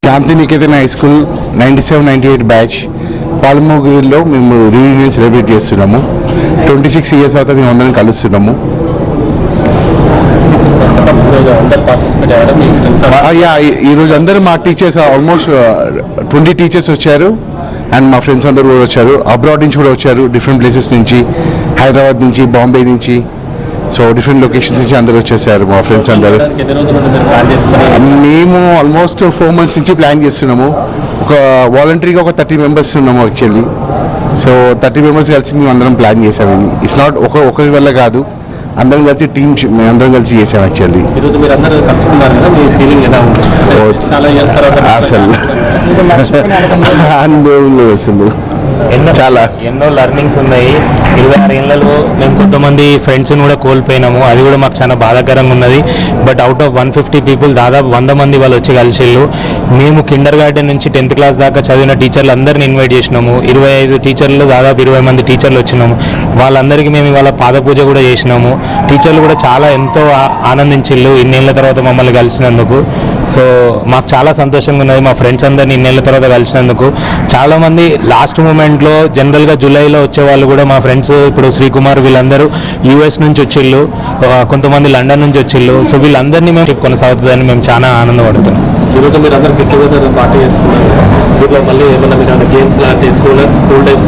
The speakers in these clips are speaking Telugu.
శాంతినికేతన్ హై స్కూల్ 97-98 బ్యాచ్ పాలమూరులో మేము రీయూనియన్ సెలబ్రేట్ చేస్తున్నాము. 26 ఇయర్స్ తర్వాత మేము అందరం కలుస్తున్నాము. ఈరోజు అందరూ మా టీచర్స్ ఆల్మోస్ట్ 20 టీచర్స్ వచ్చారు అండ్ మా ఫ్రెండ్స్ అందరూ కూడా వచ్చారు. అబ్రాడ్ నుంచి కూడా వచ్చారు, డిఫరెంట్ ప్లేసెస్ నుంచి, హైదరాబాద్ నుంచి, బాంబే నుంచి, సో డిఫరెంట్ లొకేషన్స్ నుంచి అందరూ వచ్చేసారు మా ఫ్రెండ్స్ అందరూ. మేము ఆల్మోస్ట్ 4 months నుంచి ప్లాన్ చేస్తున్నాము. ఒక వాలంటరీగా ఒక 30 members ఉన్నాము యాక్చువల్లీ. సో 30 members కలిసి మేము అందరం ప్లాన్ చేసాము. ఇది ఇట్స్ నాట్ ఒకరి వల్ల కాదు, అందరం కలిసి టీమ్ మేము అందరం కలిసి చేసాం యాక్చువల్లీ. అసలు అనుభవం లేదు అసలు. ఎన్నో లర్నింగ్స్ ఉన్నాయి. 26 ఏళ్లలో మేము కొంతమంది ఫ్రెండ్స్ని కూడా కోల్పోయినాము. అది కూడా మాకు చాలా బాధాకరంగా ఉన్నది. బట్ అవుట్ ఆఫ్ 150 people దాదాపు 100 మంది వాళ్ళు వచ్చి కలిసిళ్ళు. మేము కిండర్ గార్డెన్ నుంచి 10th class దాకా చదివిన టీచర్లు అందరిని ఇన్వైట్ చేసినాము. 25 టీచర్లు, దాదాపు 20 మంది టీచర్లు వచ్చినాము. వాళ్ళందరికీ మేము ఇవాళ పాదపూజ కూడా చేసినాము. టీచర్లు కూడా చాలా ఎంతో ఆనందించిళ్ళు ఇన్నేళ్ల తర్వాత మమ్మల్ని కలిసినందుకు. సో మాకు చాలా సంతోషంగా ఉన్నది మా ఫ్రెండ్స్ అందరినీ ఇన్నేళ్ల తర్వాత కలిసినందుకు. చాలామంది లాస్ట్ మూమెంట్లో జనరల్గా జూలైలో వచ్చేవాళ్ళు కూడా మా ఫ్రెండ్స్, ఇప్పుడు శ్రీకుమార్ వీళ్ళందరూ యూఎస్ నుంచి వచ్చిళ్ళు, కొంతమంది లండన్ నుంచి వచ్చిళ్ళు. సో వీళ్ళందరినీ మేము కొనసాగుతుందని మేము చాలా ఆనందపడుతున్నాం. ఈరోజు మీరు అందరూ గెట్ టుగెదర్ పార్టీ చేస్తున్నారు. దీంట్లో మళ్ళీ ఏమైనా మీరు గేమ్స్ లాంటి స్కూల్ డేస్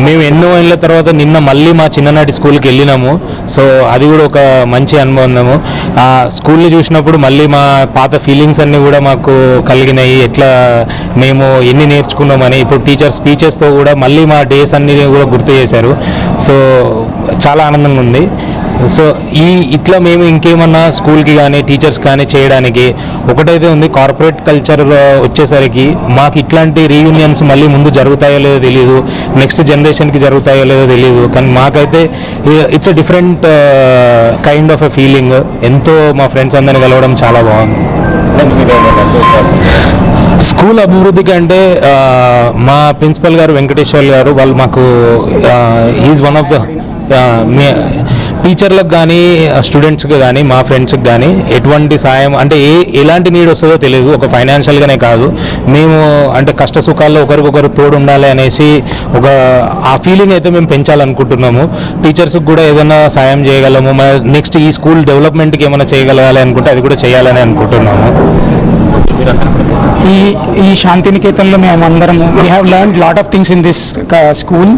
మేము ఎన్నో ఏళ్ళ తర్వాత నిన్న మళ్ళీ మా చిన్ననాటి స్కూల్కి వెళ్ళినాము. సో అది కూడా ఒక మంచి అనుభవము. ఆ స్కూల్ని చూసినప్పుడు మళ్ళీ మా పాత ఫీలింగ్స్ అన్నీ కూడా మాకు కలిగినాయి. ఎట్లా మేము ఎన్ని నేర్చుకున్నామని ఇప్పుడు టీచర్ స్పీచెస్తో కూడా మళ్ళీ మా డేస్ అన్ని కూడా గుర్తు చేశారు. సో చాలా ఆనందంగా ఉంది. సో ఇట్లా మేము ఇంకేమన్నా స్కూల్కి కానీ టీచర్స్ కానీ చేయడానికి ఒకటైతే ఉంది, కార్పొరేట్ కల్చర్ వచ్చేసరికి మాకు ఇట్లాంటి రీయూనియన్స్ మళ్ళీ ముందు జరుగుతాయో లేదో తెలియదు, నెక్స్ట్ జనరేషన్కి జరుగుతాయో లేదో తెలియదు. కానీ మాకైతే it's a different kind of a feeling. ఎంతో మా ఫ్రెండ్స్ అందరిని కలవడం చాలా బాగుంది. స్కూల్ అభివృద్ధికి అంటే మా ప్రిన్సిపల్ గారు వెంకటేశ్వర్ గారు వాళ్ళు మాకు ఈజ్ వన్ ఆఫ్ ద టీచర్లకు కానీ స్టూడెంట్స్కి కానీ మా ఫ్రెండ్స్కి కానీ ఎటువంటి సాయం అంటే ఎలాంటి నీడ్ వస్తుందో తెలియదు. ఒక ఫైనాన్షియల్గానే కాదు, మేము అంటే కష్ట సుఖాల్లో ఒకరికొకరు తోడు ఉండాలి అనేసి ఆ ఫీలింగ్ అయితే మేము పెంచాలనుకుంటున్నాము. టీచర్స్కి కూడా ఏదైనా సాయం చేయగలము, నెక్స్ట్ ఈ స్కూల్ డెవలప్మెంట్కి ఏమైనా చేయగలగాలి అనుకుంటే అది కూడా చేయాలని అనుకుంటున్నాము. ఈ శాంతినికేతన్లో మేము అందరము we have learned lot of things in this school.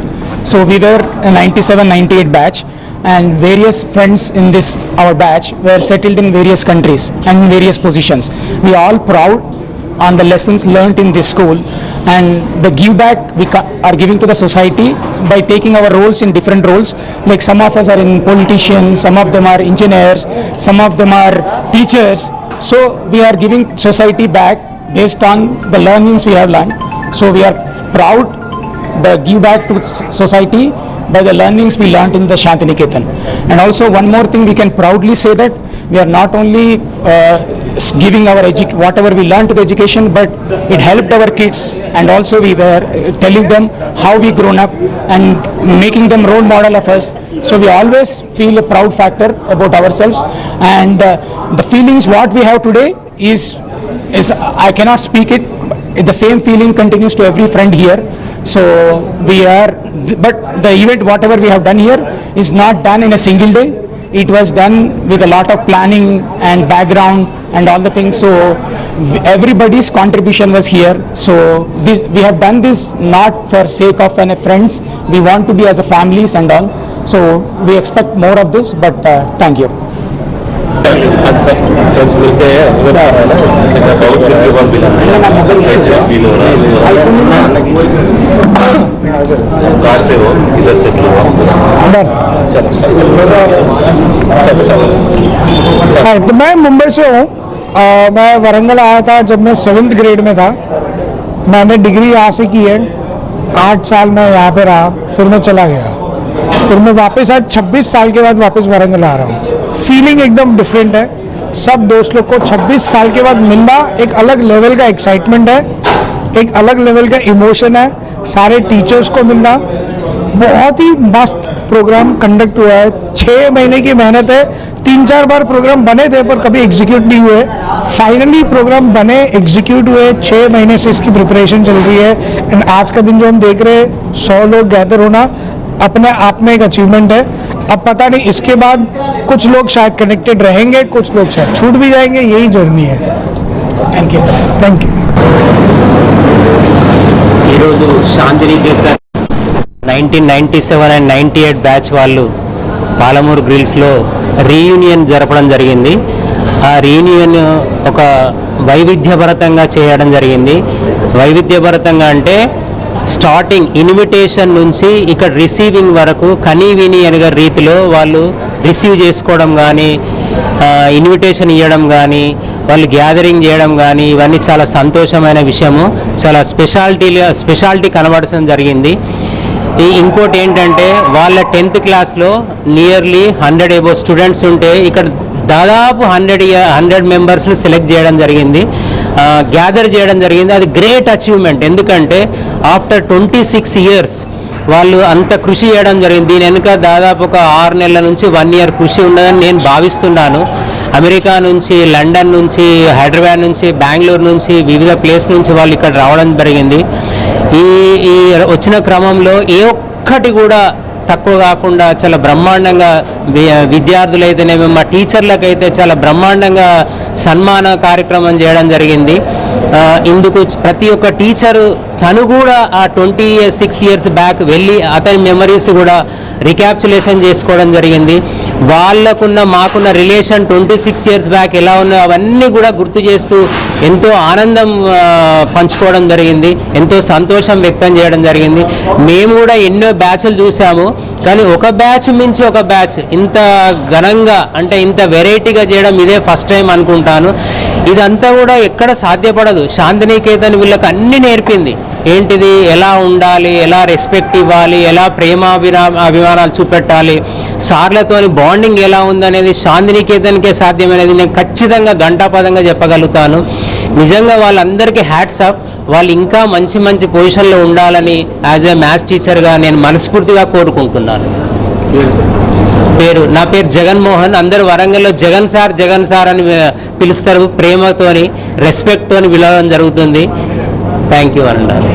So we were 97-98 batch and various friends in this our batch were settled in various countries and in various positions. We are all proud on the lessons learnt in this school and the give back we are giving to the society by taking our roles in different roles. Like some of us are in politicians, some of them are engineers, some of them are teachers. So we are giving society back based on the learnings we have learned. So we are proud the give back to society by the learnings we learnt in the Shantiniketan. And also one more thing we can proudly say that we are not only giving our whatever we learned to the education, but it helped our kids, and also we were telling them how we grown up and making them role model of us. So we always feel a proud factor about ourselves, and the feelings what we have today is I cannot speak it. The same feeling continues to every friend here. So but the event whatever we have done here is not done in a single day. It was done with a lot of planning and background and all the things. So everybody's contribution was here. So we have done this not for sake of any friends. We want to be as a families and all. So we expect more of this, but thank you. तो मैं मुंबई से हूँ. मैं वरंगल आया था जब मैं 7th grade में था. मैंने डिग्री यहाँ से की है. 8 साल मैं यहाँ पे रहा, फिर मैं चला गया. फिर मैं वापस आज 26 साल के बाद वापस वरंगल आ रहा हूँ. फीलिंग एकदम डिफरेंट है. सब दोस्त लोग को 26 साल के बाद मिलना एक अलग लेवल का एक्साइटमेंट है, एक अलग लेवल का इमोशन है. सारे टीचर्स को मिलना, बहुत ही मस्त प्रोग्राम कंडक्ट हुआ है. 6 महीने की मेहनत है 3-4 बार प्रोग्राम बने थे पर कभी एग्जीक्यूट नहीं हुए. फाइनली प्रोग्राम बने, एग्जीक्यूट हुए. 6 महीने से इसकी प्रिपरेशन चल रही है एंड आज का दिन जो हम देख रहे हैं 100 लोग गैदर होना अपने आप में एक अचीवमेंट है. अब पता नहीं इसके बाद कुछ लोग शायद कनेक्टेड रहेंगे, कुछ लोग शायद छूट भी जाएंगे. यही जर्नी है. Thank you. Thank you. ఈరోజు శాంతినికేతన్ 1997 అండ్ 98 బ్యాచ్ వాళ్ళు పాలమూరు గ్రిల్స్లో రీయూనియన్ జరపడం జరిగింది. ఆ రీయూనియన్ ఒక వైవిధ్యభరితంగా చేయడం జరిగింది. వైవిధ్యభరితంగా అంటే స్టార్టింగ్ ఇన్విటేషన్ నుంచి ఇక్కడ రిసీవింగ్ వరకు కనీ విని ఎనగ రీతిలో వాళ్ళు రిసీవ్ చేసుకోవడం కానీ, ఇన్విటేషన్ ఇవ్వడం కానీ, వాళ్ళు గ్యాదరింగ్ చేయడం కానీ ఇవన్నీ చాలా సంతోషమైన విషయము. చాలా స్పెషాలిటీ కనబడడం జరిగింది. ఇంకోటి ఏంటంటే వాళ్ళ 10th క్లాస్లో నియర్లీ 100 అబోవ్ స్టూడెంట్స్ ఉంటే ఇక్కడ దాదాపు 100 మెంబర్స్ని సెలెక్ట్ చేయడం జరిగింది, గ్యాదర్ చేయడం జరిగింది. అది గ్రేట్ అచీవ్మెంట్. ఎందుకంటే ఆఫ్టర్ 26 ఇయర్స్ వాళ్ళు అంత కృషి చేయడం జరిగింది. దీని వెనుక దాదాపు ఒక 6 నెలల నుంచి 1 ఇయర్ కృషి ఉన్నదని నేను భావిస్తున్నాను. అమెరికా నుంచి, లండన్ నుంచి, హైదరాబాద్ నుంచి, బెంగళూరు నుంచి, వివిధ ప్లేస్ నుంచి వాళ్ళు ఇక్కడ రావడం జరిగింది. ఈ వచ్చిన క్రమంలో ఏ ఒక్కటి కూడా తక్కువ కాకుండా చాలా బ్రహ్మాండంగా విద్యార్థులైతేనేమి మా టీచర్లకైతే చాలా బ్రహ్మాండంగా సన్మాన కార్యక్రమం చేయడం జరిగింది. ఇందుకు ప్రతి ఒక్క టీచరు తను కూడా ఆ 26 ఇయర్స్ బ్యాక్ వెళ్ళి అతని మెమరీస్ కూడా రిక్యాప్చులేషన్ చేసుకోవడం జరిగింది. వాళ్ళకున్న మాకున్న రిలేషన్ 26 ఇయర్స్ బ్యాక్ ఎలా ఉన్నాయో అవన్నీ కూడా గుర్తు చేస్తూ ఎంతో ఆనందం పంచుకోవడం జరిగింది, ఎంతో సంతోషం వ్యక్తం చేయడం జరిగింది. మేము కూడా ఎన్నో బ్యాచ్లు చూసాము, కానీ ఒక బ్యాచ్ మించి ఒక బ్యాచ్ ఇంత ఘనంగా అంటే ఇంత వెరైటీగా చేయడం ఇదే ఫస్ట్ టైం అనుకుంటాను. ఇదంతా కూడా ఎక్కడ సాధ్యపడదు. శాంతినికేతన్ వీళ్ళకి అన్నీ నేర్పింది. ఏంటిది, ఎలా ఉండాలి, ఎలా రెస్పెక్ట్ ఇవ్వాలి, ఎలా అభిమానాలు చూపెట్టాలి, సార్లతోని బాండింగ్ ఎలా ఉందనేది శాంతినికేతన్కే సాధ్యమైనది నేను ఖచ్చితంగా ఘంటాపదంగా చెప్పగలుగుతాను. నిజంగా వాళ్ళందరికీ హ్యాట్స్ ఆఫ్. వాళ్ళు ఇంకా మంచి మంచి పొజిషన్లో ఉండాలని యాజ్ ఏ మ్యాథ్స్ టీచర్గా నేను మనస్ఫూర్తిగా కోరుకుంటున్నాను. నా పేరు జగన్మోహన్. అందరూ వరంగల్లో జగన్ సార్ అని పిలుస్తారు. ప్రేమతోని, రెస్పెక్ట్తోని పిలవడం జరుగుతుంది. థ్యాంక్ యూ అన్నారు.